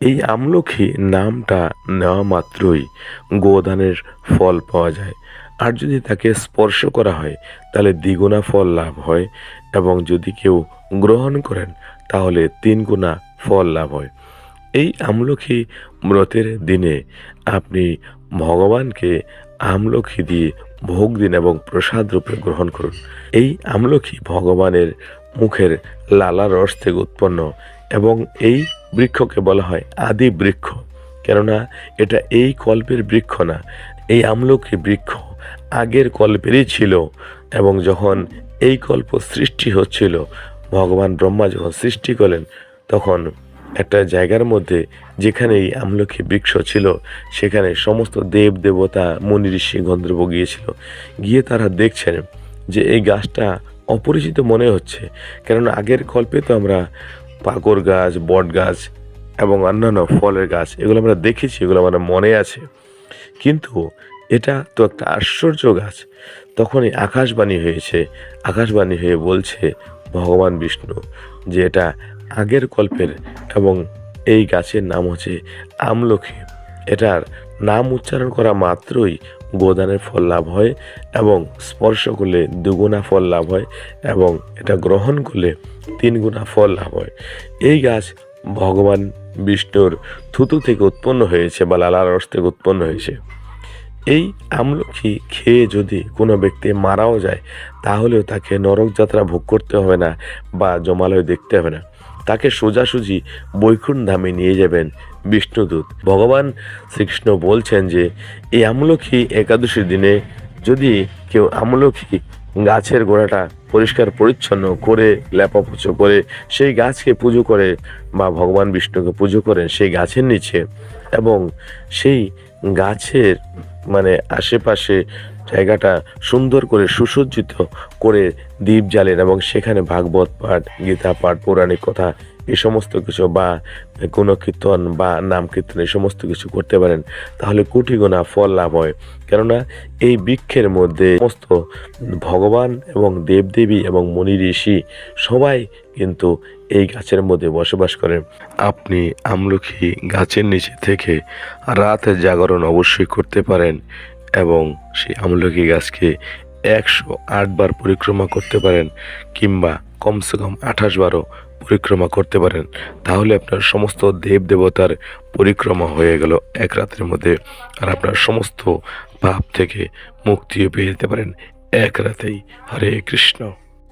এই আমলকি নামটা নেওয়া মাত্রই গোদানের ফল পাওয়া যায়। আর যদি তাকে স্পর্শ করা হয় তাহলে দ্বিগুণা ফল লাভ হয়, এবং যদি কেউ গ্রহণ করেন তাহলে তিনগুণা ফল লাভ হয়। এই আমলকি ব্রতের দিনে আপনি ভগবানকে আমলকি দিয়ে ভোগ দিন এবং প্রসাদ রূপে গ্রহণ করুন। এই আমলকি ভগবানের মুখের লালা রস থেকে উৎপন্ন, এবং এই বৃক্ষকে বলা হয় আদি বৃক্ষ, কেননা এটা এই কল্পের বৃক্ষ না। এই আমলকি বৃক্ষ আগের কল্পেরই ছিল, এবং যখন এই কল্প সৃষ্টি হচ্ছিল, ভগবান ব্রহ্মা যখন সৃষ্টি করলেন, তখন একটা জায়গার মধ্যে যেখানে এই আমলকি বৃক্ষ ছিল, সেখানে সমস্ত দেব দেবতা মুনি ঋষি গন্ধর্ব গিয়েছিল। গিয়ে তারা দেখছেন যে এই গাছটা অপরিচিত মনে হচ্ছে, কেননা আগের কল্পে তো আমরা পাকর গাছ, বট গাছ এবং অন্যান্য ফলের গাছ এগুলো আমরা দেখেছি, এগুলো আমার মনে আছে, কিন্তু এটা তো একটা আশ্চর্য গাছ। তখনই আকাশবাণী হয়েছে, আকাশবাণী হয়ে বলছে ভগবান বিষ্ণু যে এটা আগের কল্পের, এবং এই গাছের নাম হচ্ছে আমলকি। এটার নাম উচ্চারণ করা মাত্রই গোদানের ফল লাভ হয়, এবং স্পর্শ করলে দুগুণা ফল লাভ হয়, এবং এটা গ্রহণ করলে তিনগুণা ফল লাভ হয়। এই গাছ ভগবান বিষ্ণুর থুতু থেকে উৎপন্ন হয়েছে বা লালার রস থেকে উৎপন্ন হয়েছে। এই আমলকি খেয়ে যদি কোনো ব্যক্তি মারাও যায়, তাহলেও তাকে নরক যাত্রা ভোগ করতে হবে না বা যমালয় দেখতে হবে না, তাকে সোজাসুজি বৈকুণ্ঠ ধামে নিয়ে যাবেন বিষ্ণুদূত। ভগবান শ্রীকৃষ্ণ বলছেন যে এই আমলকি একাদশীর দিনে যদি কেউ আমলকি গাছের গোড়াটা পরিষ্কার পরিচ্ছন্ন করে লেপাপোছো করে সেই গাছকে পুজো করে বা ভগবান বিষ্ণুকে পুজো করেন সেই গাছের নিচে, এবং সেই গাছের মানে আশেপাশে জায়গাটা সুন্দর করে সুসজ্জিত করে দীপ জ্বালেন, এবং সেখানে ভাগবত পাঠ, গীতা পাঠ, পৌরাণিক কথা এই সমস্ত কিছু বা গুণকীর্তন বা নাম কীর্তন এই সমস্ত কিছু করতে পারেন, তাহলে কোটি গুণা ফল লাভ হয়। কেননা এই বৃক্ষের মধ্যে সমস্ত ভগবান এবং দেবদেবী এবং মুনি ঋষি সবাই কিন্তু এই গাছের মধ্যে বসবাস করেন। আপনি আমলকি গাছের নিচে থেকে রাতে জাগরণ অবশ্যই করতে পারেন, এবং সেই আমলকি গাছকে 108 বার পরিক্রমা করতে পারেন, কিংবা কমসে কম 28 বারও পরিক্রমা করতে পারেন। তাহলে আপনার সমস্ত দেব দেবতার পরিক্রমা হয়ে গেল এক রাতের মধ্যে, আর আপনার সমস্ত পাপ থেকে মুক্তিও পেয়ে যেতে পারেন এক রাতেই। হরে কৃষ্ণ।